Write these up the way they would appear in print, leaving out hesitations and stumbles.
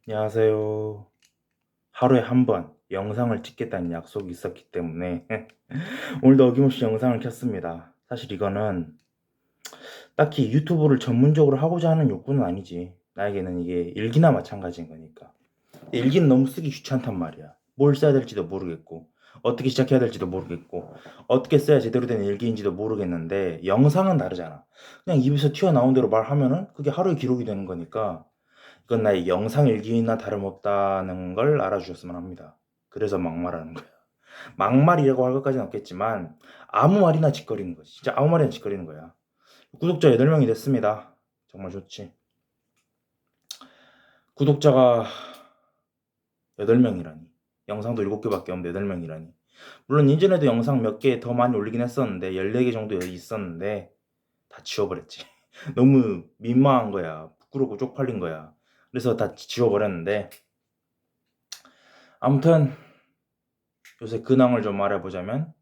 안녕하세요. 하루에 한 번 영상을 찍겠다는 약속이 있었기 때문에 오늘도 어김없이 영상을 켰습니다. 사실 이거는 딱히 유튜브를 전문적으로 하고자 하는 욕구는 아니지. 나에게는 이게 일기나 마찬가지인 거니까. 일기는 너무 쓰기 귀찮단 말이야. 뭘 써야 될지도 모르겠고, 어떻게 시작해야 될지도 모르겠고, 어떻게 써야 제대로 된 일기인지도 모르겠는데, 영상은 다르잖아. 그냥 입에서 튀어나온 대로 말하면은 그게 하루의 기록이 되는 거니까, 이건 나의 영상 일기나 다름없다는 걸 알아주셨으면 합니다. 그래서 막말하는 거야. 막말이라고 할 것까지는 없겠지만 아무 말이나 짓거리는 거지. 진짜 아무 말이나 짓거리는 거야. 구독자 8명이 됐습니다. 정말 좋지. 구독자가 8명이라니. 영상도 7개밖에 없는데 8명이라니. 물론 인전에도 영상 몇 개 더 많이 올리긴 했었는데 14개 정도 여기 있었는데 다 지워버렸지. 너무 민망한 거야. 부끄럽고 쪽팔린 거야. 그래서 다 지워버렸는데 아무튼 요새 근황을 좀 말해보자면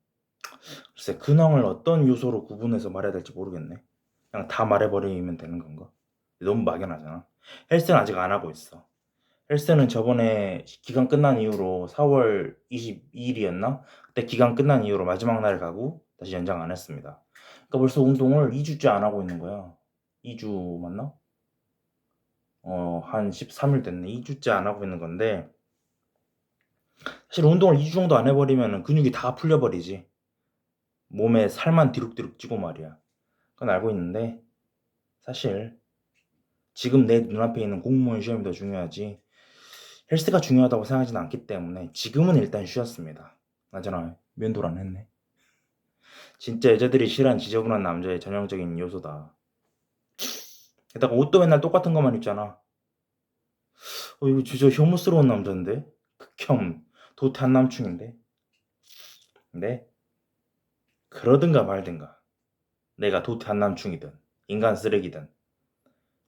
글쎄 근황을 어떤 요소로 구분해서 말해야 될지 모르겠네. 그냥 다 말해버리면 되는 건가? 너무 막연하잖아. 헬스는 아직 안 하고 있어. 헬스는 저번에 기간 끝난 이후로 4월 22일이었나? 그때 기간 끝난 이후로 마지막 날 가고 다시 연장 안 했습니다. 그러니까 벌써 운동을 2주째 안 하고 있는 거야. 2주 맞나? 한 13일 됐네. 2주째 안 하고 있는 건데 사실 운동을 2주 정도 안 해버리면 근육이 다 풀려버리지. 몸에 살만 뒤룩뒤룩 찌고 말이야. 그건 알고 있는데 사실 지금 내 눈앞에 있는 공무원 시험이 더 중요하지 헬스가 중요하다고 생각하지는 않기 때문에 지금은 일단 쉬었습니다. 나잖아 면도를 안 했네. 진짜 여자들이 싫어하는 지저분한 남자의 전형적인 요소다. 게다가 옷도 맨날 똑같은 것만 입잖아. 이거 진짜 혐오스러운 남자인데? 극혐 도탄 남충인데? 근데 그러든가 말든가 내가 도탄 남충이든 인간 쓰레기든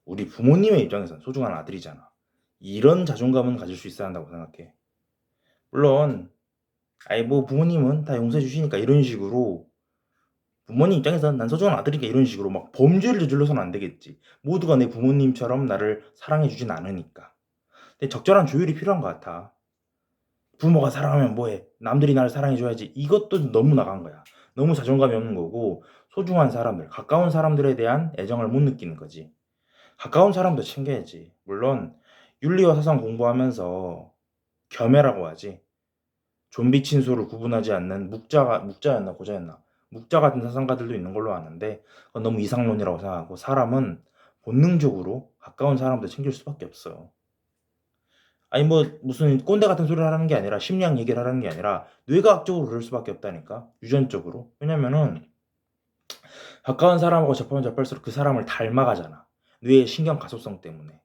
우리 부모님의 입장에선 소중한 아들이잖아. 이런 자존감은 가질 수 있어야 한다고 생각해. 물론 아이 뭐 부모님은 다 용서해 주시니까 이런 식으로 부모님 입장에서는 난 소중한 아들이니까 이런 식으로 막 범죄를 저질러서는 안 되겠지. 모두가 내 부모님처럼 나를 사랑해 주진 않으니까. 근데 적절한 조율이 필요한 것 같아. 부모가 사랑하면 뭐해? 남들이 나를 사랑해 줘야지. 이것도 너무 나간 거야. 너무 자존감이 없는 거고 소중한 사람들, 가까운 사람들에 대한 애정을 못 느끼는 거지. 가까운 사람도 챙겨야지. 물론 윤리와 사상 공부하면서 겸해라고 하지. 좀비 친소를 구분하지 않는 묵자였나 고자였나 묵자 같은 사상가들도 있는 걸로 아는데 그건 너무 이상론이라고 생각하고 사람은 본능적으로 가까운 사람들 챙길 수밖에 없어. 아니 뭐 무슨 꼰대 같은 소리를 하는 게 아니라 심리학 얘기를 하는 게 아니라 뇌과학적으로 그럴 수밖에 없다니까 유전적으로. 왜냐면은 가까운 사람하고 접하면 접할수록 그 사람을 닮아가잖아. 뇌의 신경 가소성 때문에.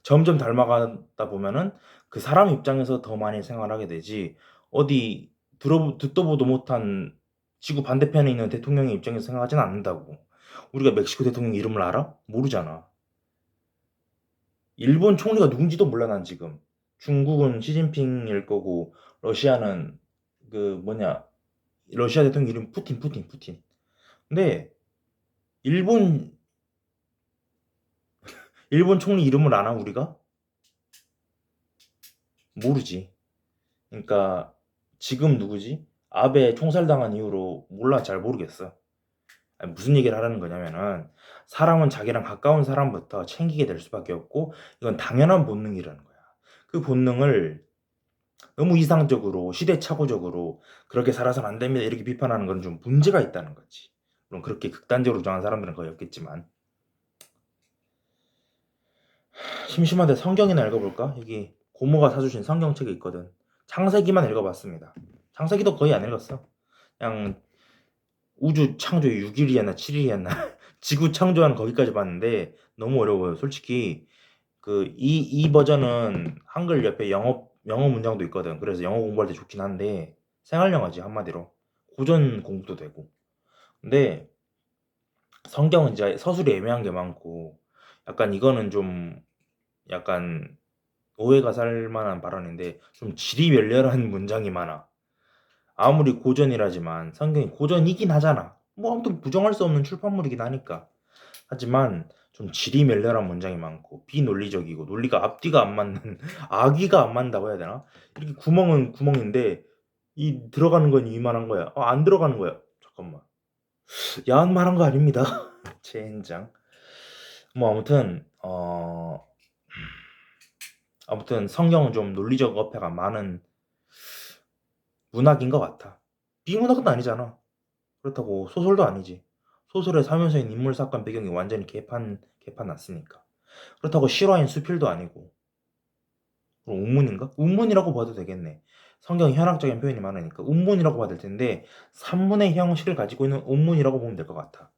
점점 닮아가다 보면은 그 사람 입장에서 더 많이 생활하게 되지. 어디 듣도 보도 못한 지구 반대편에 있는 대통령의 입장에서 생각하진 않는다고. 우리가 멕시코 대통령 이름을 알아? 모르잖아. 일본 총리가 누군지도 몰라 난 지금. 중국은 시진핑일 거고 러시아는 그 뭐냐 러시아 대통령 이름 푸틴. 근데 일본 일본 총리 이름을 아나 우리가? 모르지. 그러니까 지금 누구지? 아베 총살당한 이후로 몰라 잘 모르겠어. 아니, 무슨 얘기를 하라는 거냐면은 사람은 자기랑 가까운 사람부터 챙기게 될 수밖에 없고 이건 당연한 본능이라는 거야. 그 본능을 너무 이상적으로 시대착오적으로 그렇게 살아서는 안 됩니다 이렇게 비판하는 건 좀 문제가 있다는 거지. 물론 그렇게 극단적으로 주장하는 사람들은 거의 없겠지만 심심한데 성경이나 읽어볼까? 여기 고모가 사주신 성경책이 있거든. 창세기만 읽어봤습니다. 창세기도 거의 안 읽었어. 그냥 우주 창조 6일이었나 7일이었나 지구 창조하는 거기까지 봤는데 너무 어려워요. 솔직히 이 버전은 한글 옆에 영어 문장도 있거든. 그래서 영어 공부할 때 좋긴 한데 생활 영어지 한마디로 고전 공부도 되고. 근데 성경은 이제 서술이 애매한 게 많고 약간 이거는 좀 약간 오해가 살 만한 발언인데 좀 지리멸렬한 문장이 많아. 아무리 고전이라지만 성경이 고전이긴 하잖아. 뭐 아무튼 부정할 수 없는 출판물이긴 하니까. 하지만 좀 지리멸렬한 문장이 많고 비논리적이고 논리가 앞뒤가 안 맞는 아기가 안 맞는다고 해야 되나? 이렇게 구멍은 구멍인데 이 들어가는 건 이만한 거야. 안 들어가는 거야. 잠깐만. 야한 말한 거 아닙니다. 젠장. 뭐 아무튼 성경은 좀 논리적 어폐가 많은 문학인 것 같아. 비문학은 아니잖아. 그렇다고 소설도 아니지. 소설의 사면서인 인물 사건 배경이 완전히 개판 났으니까. 그렇다고 실화인 수필도 아니고. 그럼 운문인가? 운문이라고 봐도 되겠네. 성경 현학적인 표현이 많으니까 운문이라고 봐도 될 텐데 산문의 형식을 가지고 있는 운문이라고 보면 될 것 같아.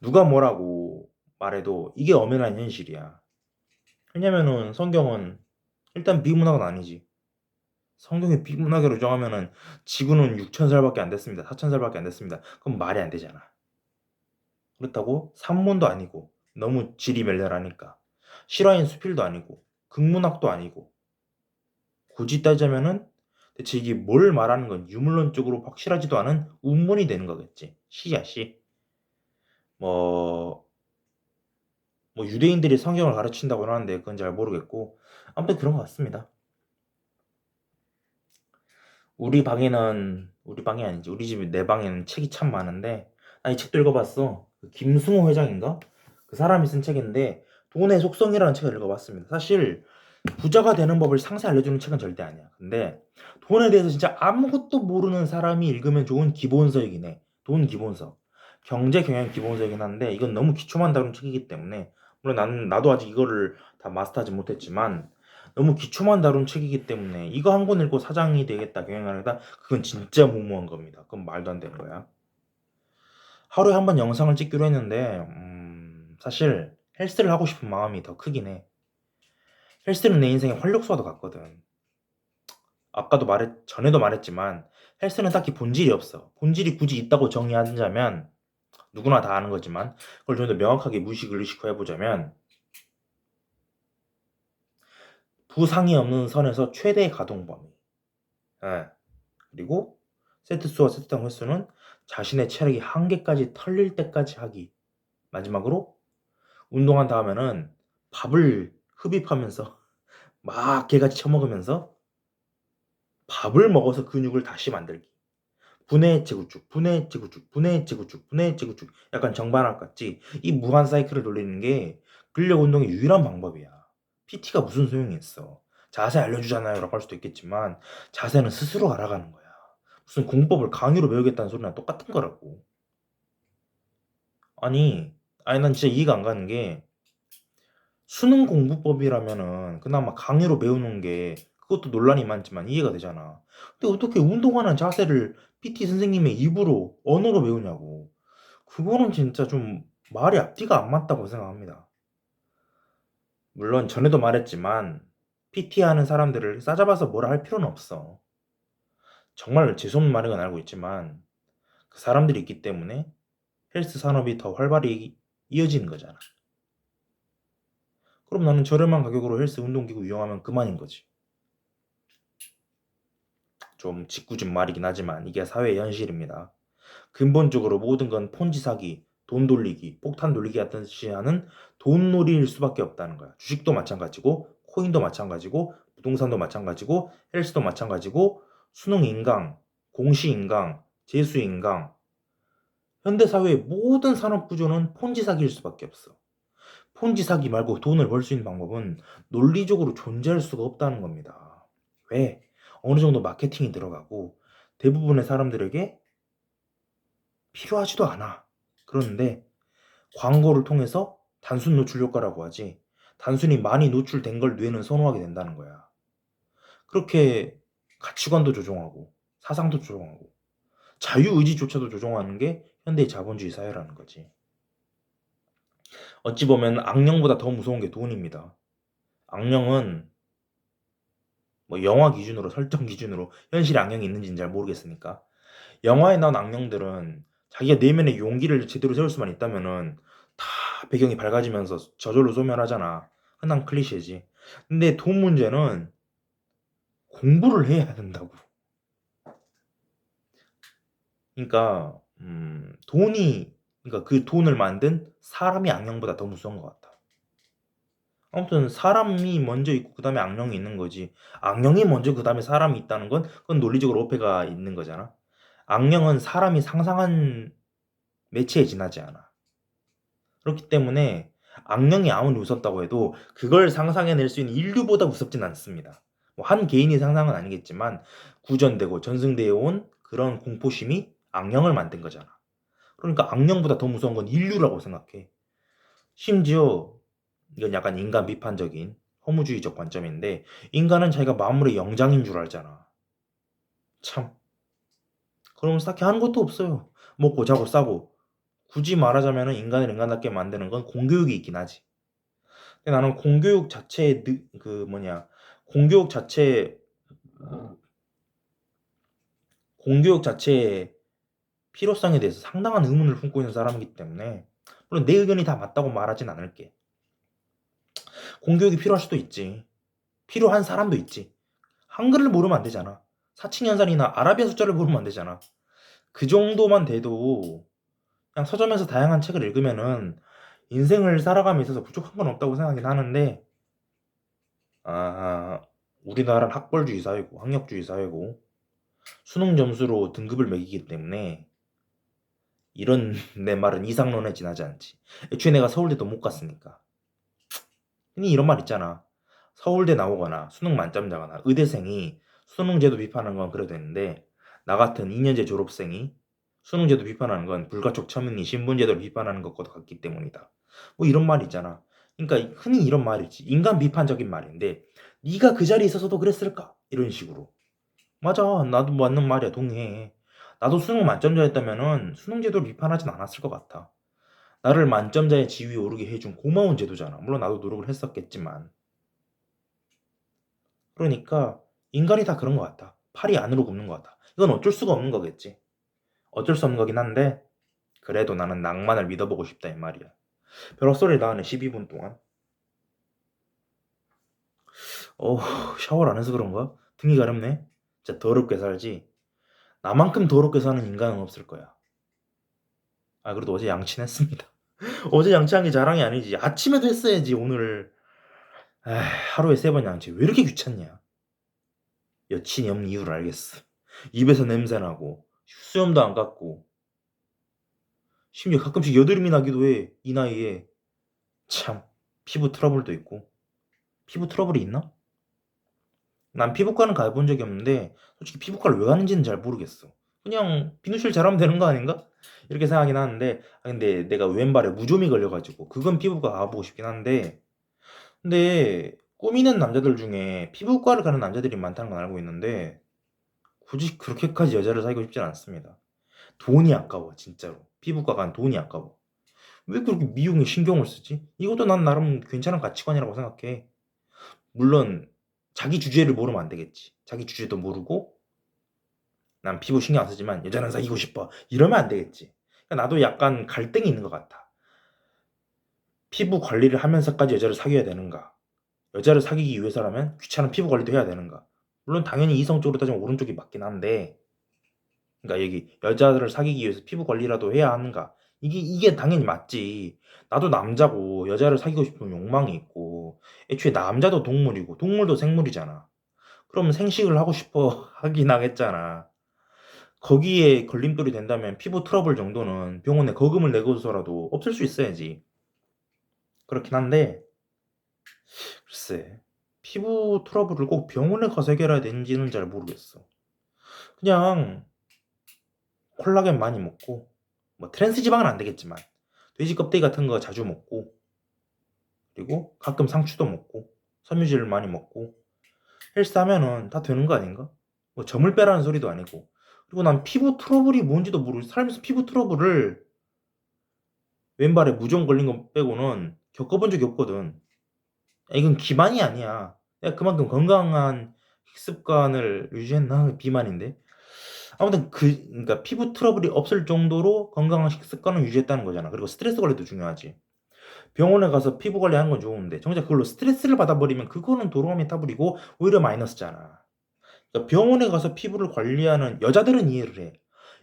누가 뭐라고 말해도 이게 엄연한 현실이야. 왜냐면은 성경은 일단 비문학은 아니지. 성경이 비문학으로 정하면은 지구는 6,000살밖에 안 됐습니다. 4,000살밖에 안 됐습니다. 그럼 말이 안 되잖아. 그렇다고 산문도 아니고 너무 질이 멸렬하니까 실화인 수필도 아니고 극문학도 아니고 굳이 따지자면은 대체 이게 뭘 말하는 건 유물론적으로 확실하지도 않은 운문이 되는 거겠지. 시야 시. 뭐, 뭐 유대인들이 성경을 가르친다고 하는데 그건 잘 모르겠고 아무튼 그런 것 같습니다. 우리 방이 아니지. 우리 집 내 방에는 책이 참 많은데 나 이 책도 읽어봤어. 그 김승호 회장인가? 그 사람이 쓴 책인데 돈의 속성이라는 책을 읽어봤습니다. 사실 부자가 되는 법을 상세히 알려주는 책은 절대 아니야. 근데 돈에 대해서 진짜 아무것도 모르는 사람이 읽으면 좋은 기본서이긴 해. 돈 기본서. 경제 경영 기본서이긴 한데 이건 너무 기초만 다룬 책이기 때문에 물론 나도 아직 이거를 다 마스터하지 못했지만 너무 기초만 다룬 책이기 때문에 이거 한 권 읽고 사장이 되겠다 경영을 하다 그건 진짜 무모한 겁니다. 그건 말도 안 되는 거야. 하루에 한 번 영상을 찍기로 했는데 사실 헬스를 하고 싶은 마음이 더 크긴 해. 헬스는 내 인생의 활력소와도 같거든. 전에도 말했지만 헬스는 딱히 본질이 없어. 본질이 굳이 있다고 정의하자면 누구나 다 아는 거지만 그걸 좀 더 명확하게 무의식을 의식해 보자면 부상이 없는 선에서 최대 가동 범위. 예. 그리고 세트 수와 세트당 횟수는 자신의 체력이 한계까지 털릴 때까지 하기. 마지막으로 운동한 다음에는 밥을 흡입하면서 막 개같이 처먹으면서 밥을 먹어서 근육을 다시 만들기. 분해 재구축, 분해 재구축, 분해 재구축, 분해 재구축. 약간 정반합 같지? 이 무한 사이클을 돌리는 게 근력 운동의 유일한 방법이야. PT가 무슨 소용이 있어? 자세 알려주잖아요. 라고 할 수도 있겠지만 자세는 스스로 알아가는 거야. 무슨 공법을 강의로 배우겠다는 소리랑 똑같은 거라고. 아니, 난 진짜 이해가 안 가는 게 수능 공부법이라면은 그나마 강의로 배우는 게 그것도 논란이 많지만 이해가 되잖아. 근데 어떻게 운동하는 자세를 PT 선생님의 입으로 언어로 배우냐고. 그거는 진짜 좀 말이 앞뒤가 안 맞다고 생각합니다. 물론 전에도 말했지만 PT 하는 사람들을 싸잡아서 뭐라 할 필요는 없어. 정말 재수없는 말인 건 알고 있지만 그 사람들이 있기 때문에 헬스 산업이 더 활발히 이어지는 거잖아. 그럼 나는 저렴한 가격으로 헬스 운동기구 이용하면 그만인 거지. 좀 짓궂은 말이긴 하지만 이게 사회의 현실입니다. 근본적으로 모든 건 폰지 사기, 돈 돌리기, 폭탄 돌리기 같은 하는 돈놀이일 수밖에 없다는 거야. 주식도 마찬가지고, 코인도 마찬가지고, 부동산도 마찬가지고, 헬스도 마찬가지고, 수능 인강, 공시 인강, 재수 인강. 현대 사회의 모든 산업 구조는 폰지 사기일 수밖에 없어. 폰지 사기 말고 돈을 벌 수 있는 방법은 논리적으로 존재할 수가 없다는 겁니다. 왜? 어느 정도 마케팅이 들어가고 대부분의 사람들에게 필요하지도 않아. 그런데 광고를 통해서 단순 노출 효과라고 하지. 단순히 많이 노출된 걸 뇌는 선호하게 된다는 거야. 그렇게 가치관도 조종하고 사상도 조종하고 자유의지조차도 조종하는 게 현대의 자본주의 사회라는 거지. 어찌 보면 악령보다 더 무서운 게 돈입니다. 악령은 뭐 영화 기준으로 설정 기준으로 현실에 악령이 있는지는 잘 모르겠으니까 영화에 나온 악령들은 자기가 내면의 용기를 제대로 세울 수만 있다면은 다 배경이 밝아지면서 저절로 소멸하잖아. 흔한 클리셰지. 근데 돈 문제는 공부를 해야 된다고. 그러니까 돈이 그러니까 그 돈을 만든 사람이 악령보다 더 무서운 것 같아. 아무튼 사람이 먼저 있고 그 다음에 악령이 있는 거지. 악령이 먼저 그 다음에 사람이 있다는 건 그건 논리적으로 오해가 있는 거잖아. 악령은 사람이 상상한 매체에 지나지 않아. 그렇기 때문에 악령이 아무리 무섭다고 해도 그걸 상상해낼 수 있는 인류보다 무섭진 않습니다. 뭐 한 개인이 상상은 아니겠지만 구전되고 전승되어 온 그런 공포심이 악령을 만든 거잖아. 그러니까 악령보다 더 무서운 건 인류라고 생각해. 심지어 이건 약간 인간 비판적인 허무주의적 관점인데 인간은 자기가 만물의 영장인 줄 알잖아. 참. 그러면서 딱히 하는 것도 없어요. 먹고 자고 싸고. 굳이 말하자면 인간을 인간답게 만드는 건 공교육이 있긴 하지. 근데 나는 공교육 자체의 공교육 자체 공교육 자체의 필요성에 대해서 상당한 의문을 품고 있는 사람이기 때문에 물론 내 의견이 다 맞다고 말하진 않을게. 공교육이 필요할 수도 있지. 필요한 사람도 있지. 한글을 모르면 안 되잖아. 사칭연산이나 아라비아 숫자를 모르면 안 되잖아. 그 정도만 돼도 그냥 서점에서 다양한 책을 읽으면은 인생을 살아감에 있어서 부족한 건 없다고 생각하긴 하는데 아, 우리나라는 학벌주의 사회고 학력주의 사회고 수능 점수로 등급을 매기기 때문에 이런 내 말은 이상론에 지나지 않지. 애초에 내가 서울대도 못 갔으니까. 흔히 이런 말 있잖아. 서울대 나오거나 수능 만점자거나 의대생이 수능제도 비판하는 건 그래도 되는데 나 같은 2년제 졸업생이 수능제도 비판하는 건 불가촉 천민이 신분제도를 비판하는 것과 같기 때문이다. 뭐 이런 말이 있잖아. 그러니까 흔히 이런 말이지. 인간 비판적인 말인데 네가 그 자리에 있어서도 그랬을까? 이런 식으로. 맞아. 나도 맞는 말이야. 동의해. 나도 수능 만점자였다면은 수능제도를 비판하진 않았을 것 같아. 나를 만점자의 지위에 오르게 해준 고마운 제도잖아. 물론 나도 노력을 했었겠지만. 그러니까 인간이 다 그런 것 같아. 팔이 안으로 굽는 것 같아. 이건 어쩔 수가 없는 거겠지. 어쩔 수 없는 거긴 한데 그래도 나는 낭만을 믿어보고 싶다 이 말이야. 벼락소리를 나가네 12분 동안. 어 샤워를 안 해서 그런가? 등이 가렵네. 진짜 더럽게 살지. 나만큼 더럽게 사는 인간은 없을 거야. 아 그래도 어제 양치는 했습니다. 어제 양치한 게 자랑이 아니지. 아침에도 했어야지 오늘. 에이, 하루에 3번 양치 왜 이렇게 귀찮냐. 여친이 없는 이유를 알겠어. 입에서 냄새나고 수염도 안 깎고 심지어 가끔씩 여드름이 나기도 해. 이 나이에. 참 피부 트러블도 있고. 피부 트러블이 있나? 난 피부과는 가본 적이 없는데 솔직히 피부과를 왜 가는지는 잘 모르겠어. 그냥 비누칠 잘하면 되는 거 아닌가? 이렇게 생각하긴 하는데 근데 내가 왼발에 무좀이 걸려가지고 그건 피부과 가보고 싶긴 한데 근데 꾸미는 남자들 중에 피부과를 가는 남자들이 많다는 건 알고 있는데 굳이 그렇게까지 여자를 사귀고 싶진 않습니다. 돈이 아까워 진짜로. 피부과 간 돈이 아까워. 왜 그렇게 미용에 신경을 쓰지? 이것도 난 나름 괜찮은 가치관이라고 생각해. 물론 자기 주제를 모르면 안 되겠지. 자기 주제도 모르고 난 피부 신경 안 쓰지만 여자는 사귀고 싶어. 이러면 안 되겠지. 그러니까 나도 약간 갈등이 있는 것 같아. 피부 관리를 하면서까지 여자를 사귀어야 되는가? 여자를 사귀기 위해서라면 귀찮은 피부 관리도 해야 되는가? 물론 당연히 이성적으로 따지면 오른쪽이 맞긴 한데 그러니까 여기 여자들을 사귀기 위해서 피부 관리라도 해야 하는가? 이게 당연히 맞지. 나도 남자고 여자를 사귀고 싶은 욕망이 있고 애초에 남자도 동물이고 동물도 생물이잖아. 그러면 생식을 하고 싶어 하긴 하겠잖아. 거기에 걸림돌이 된다면 피부 트러블 정도는 병원에 거금을 내고서라도 없앨 수 있어야지. 그렇긴 한데 글쎄 피부 트러블을 꼭 병원에 가서 해결해야 되는지는 잘 모르겠어. 그냥 콜라겐 많이 먹고 뭐 트랜스 지방은 안 되겠지만 돼지 껍데기 같은 거 자주 먹고 그리고 가끔 상추도 먹고 섬유질을 많이 먹고 헬스하면은 다 되는 거 아닌가? 뭐 점을 빼라는 소리도 아니고 그리고 난 피부 트러블이 뭔지도 모르고 살면서 피부 트러블을 왼발에 무좀 걸린 거 빼고는 겪어본 적이 없거든. 이건 기만이 아니야. 내가 그만큼 건강한 식습관을 유지했나? 비만인데. 아무튼 그러니까 피부 트러블이 없을 정도로 건강한 식습관을 유지했다는 거잖아. 그리고 스트레스 관리도 중요하지. 병원에 가서 피부 관리하는 건 좋은데 정작 그걸로 스트레스를 받아버리면 그거는 도로아미 타블이고 오히려 마이너스잖아. 그러니까 병원에 가서 피부를 관리하는 여자들은 이해를 해.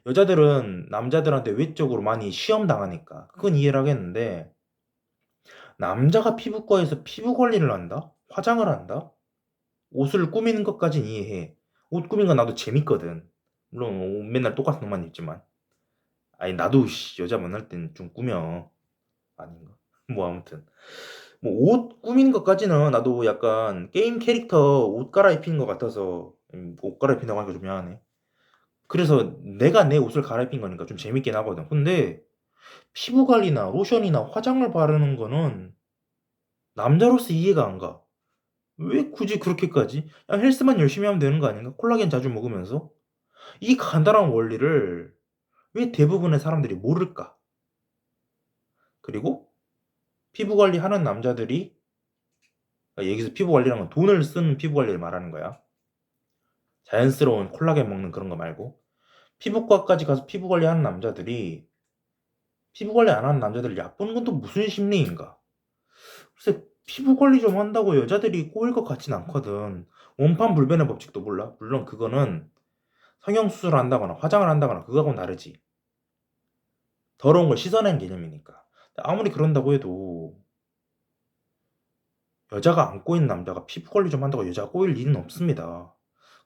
여자들은 남자들한테 외적으로 많이 시험 당하니까 그건 이해를 하겠는데 남자가 피부과에서 피부 관리를 한다? 화장을 한다? 옷을 꾸미는 것까진 이해해. 옷 꾸미는 건 나도 재밌거든. 물론 옷 맨날 똑같은 옷만 입지만. 아니 나도 여자 만날 땐 좀 꾸며. 아닌가? 뭐 아무튼 뭐 옷 꾸미는 것까지는 나도 약간 게임 캐릭터 옷 갈아입히는 것 같아서 옷 갈아입힌다고 하니까 좀 미안하네. 그래서 내가 내 옷을 갈아입힌 거니까 좀 재밌긴 하거든. 근데 피부 관리나 로션이나 화장을 바르는 거는 남자로서 이해가 안 가. 왜 굳이 그렇게까지? 그냥 헬스만 열심히 하면 되는 거 아닌가? 콜라겐 자주 먹으면서? 이 간단한 원리를 왜 대부분의 사람들이 모를까? 그리고 피부 관리하는 남자들이 여기서 피부 관리라는 건 돈을 쓰는 피부 관리를 말하는 거야. 자연스러운 콜라겐 먹는 그런 거 말고 피부과까지 가서 피부 관리하는 남자들이 피부 관리 안 하는 남자들을 얕보는 건 또 무슨 심리인가? 글쎄 피부 관리 좀 한다고 여자들이 꼬일 것 같진 않거든. 원판 불변의 법칙도 몰라? 물론 그거는 성형수술을 한다거나 화장을 한다거나 그거하고는 다르지. 더러운 걸 씻어낸 개념이니까. 아무리 그런다고 해도 여자가 안 꼬인 남자가 피부 관리 좀 한다고 여자가 꼬일 일은 없습니다.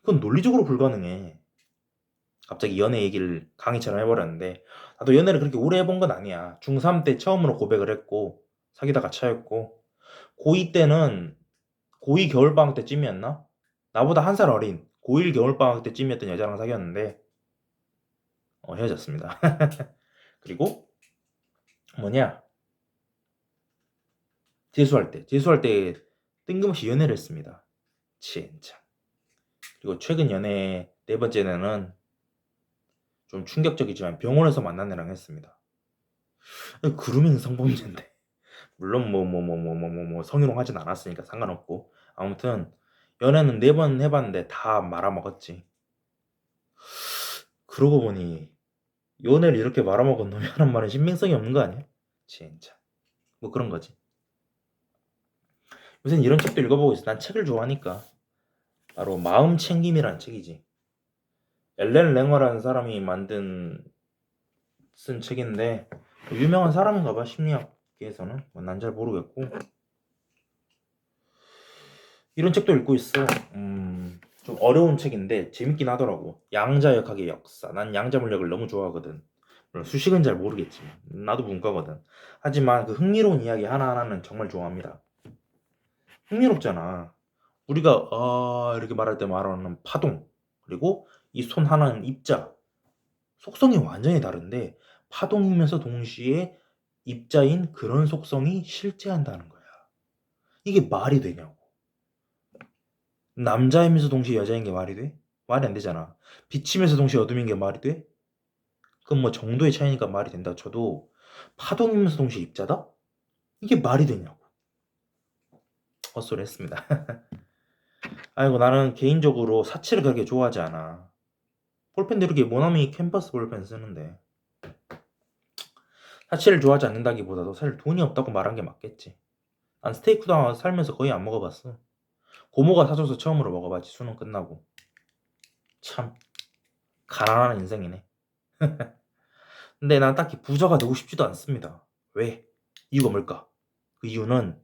그건 논리적으로 불가능해. 갑자기 연애 얘기를 강의처럼 해버렸는데 나도 연애를 그렇게 오래 해본 건 아니야. 중3 때 처음으로 고백을 했고 사귀다가 차였고 고2 때는 고2 겨울방학 때쯤이었나? 나보다 한 살 어린 고1 겨울방학 때쯤이었던 여자랑 사귀었는데 헤어졌습니다. 그리고 뭐냐 재수할 때 뜬금없이 연애를 했습니다. 진짜. 그리고 최근 연애 네 번째는 좀 충격적이지만 병원에서 만난 애랑 했습니다. 그루밍 성범죄인데 물론 뭐 성희롱 하진 않았으니까 상관없고 아무튼 연애는 네 번 해봤는데 다 말아먹었지. 그러고 보니 연애를 이렇게 말아먹은 놈이 하는 말은 신빙성이 없는 거 아니야? 진짜 뭐 그런 거지. 요새는 이런 책도 읽어보고 있어. 난 책을 좋아하니까. 바로 마음 챙김이라는 책이지. 엘렌 랭어라는 사람이 쓴 책인데 유명한 사람인가 봐. 심리학계에서는 난 잘 모르겠고 이런 책도 읽고 있어. 좀 어려운 책인데 재밌긴 하더라고. 양자역학의 역사. 난 양자물력을 너무 좋아하거든. 물론 수식은 잘 모르겠지만 나도 문과거든. 하지만 그 흥미로운 이야기 하나하나는 정말 좋아합니다. 흥미롭잖아. 우리가 이렇게 말할 때 말하는 파동 그리고 이 손 하나는 입자 속성이 완전히 다른데 파동이면서 동시에 입자인 그런 속성이 실제한다는 거야. 이게 말이 되냐고. 남자이면서 동시에 여자인 게 말이 돼? 말이 안 되잖아. 빛이면서 동시에 어둠인 게 말이 돼? 그건 뭐 정도의 차이니까 말이 된다 쳐도 파동이면서 동시에 입자다? 이게 말이 되냐고. 헛소리 했습니다. 아이고 나는 개인적으로 사치를 그렇게 좋아하지 않아. 볼펜도 이렇게 모나미 캔버스 볼펜 쓰는데 사치를 좋아하지 않는다기보다도 사실 돈이 없다고 말한 게 맞겠지. 난 스테이크도 살면서 거의 안 먹어봤어. 고모가 사줘서 처음으로 먹어봤지 수능 끝나고. 참 가난한 인생이네. 근데 난 딱히 부자가 되고 싶지도 않습니다. 왜? 이유가 뭘까? 그 이유는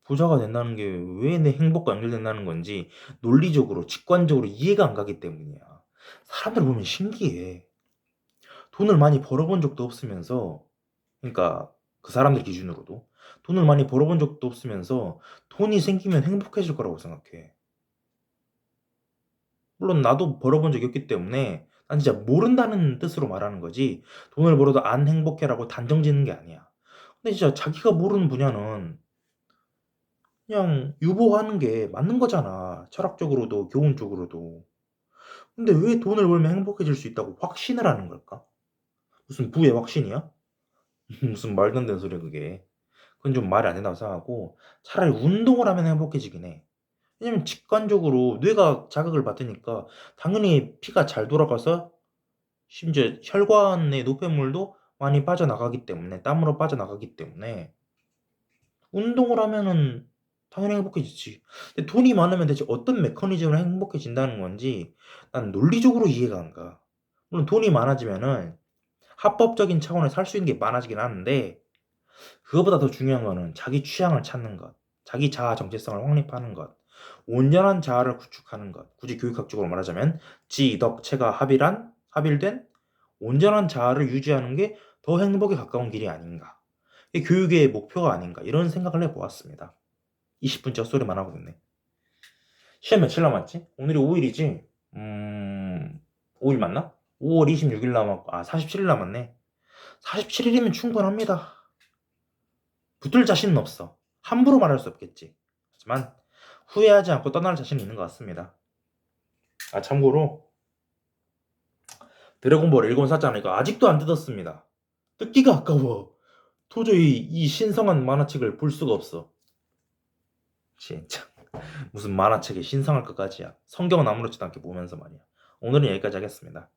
부자가 된다는 게 왜 내 행복과 연결된다는 건지 논리적으로 직관적으로 이해가 안 가기 때문이야. 사람들 보면 신기해. 돈을 많이 벌어본 적도 없으면서 그러니까 그 사람들 기준으로도 돈을 많이 벌어본 적도 없으면서 돈이 생기면 행복해질 거라고 생각해. 물론 나도 벌어본 적이 없기 때문에 난 진짜 모른다는 뜻으로 말하는 거지 돈을 벌어도 안 행복해라고 단정 짓는 게 아니야. 근데 진짜 자기가 모르는 분야는 그냥 유보하는 게 맞는 거잖아. 철학적으로도 교훈적으로도. 근데 왜 돈을 벌면 행복해질 수 있다고 확신을 하는 걸까? 무슨 부의 확신이야? 무슨 말도 안 되는 소리야 그게. 그건 좀 말이 안 된다고 생각하고 차라리 운동을 하면 행복해지긴 해. 왜냐면 직관적으로 뇌가 자극을 받으니까 당연히 피가 잘 돌아가서 심지어 혈관의 노폐물도 많이 빠져나가기 때문에 땀으로 빠져나가기 때문에 운동을 하면은 당연히 행복해지지. 근데 돈이 많으면 대체 어떤 메커니즘으로 행복해진다는 건지 난 논리적으로 이해가 안 가. 물론 돈이 많아지면은 합법적인 차원에 살 수 있는 게 많아지긴 하는데 그거보다 더 중요한 거는 자기 취향을 찾는 것, 자기 자아 정체성을 확립하는 것, 온전한 자아를 구축하는 것. 굳이 교육학적으로 말하자면 지, 덕, 체가 합일된 온전한 자아를 유지하는 게 더 행복에 가까운 길이 아닌가. 이게 교육의 목표가 아닌가. 이런 생각을 해보았습니다. 20분째 헛소리만 하고 있네. 시험 며칠 남았지? 오늘이 5일이지? 5일 맞나? 5월 26일 남았고, 47일 남았네. 47일이면 충분합니다. 붙을 자신은 없어. 함부로 말할 수 없겠지. 하지만 후회하지 않고 떠날 자신이 있는 것 같습니다. 참고로 드래곤볼 일권 샀잖아요. 아직도 안 뜯었습니다. 뜯기가 아까워. 도저히 이 신성한 만화책을 볼 수가 없어. 진짜 무슨 만화책이 신성할 것까지야. 성경은 아무렇지도 않게 보면서 말이야. 오늘은 여기까지 하겠습니다.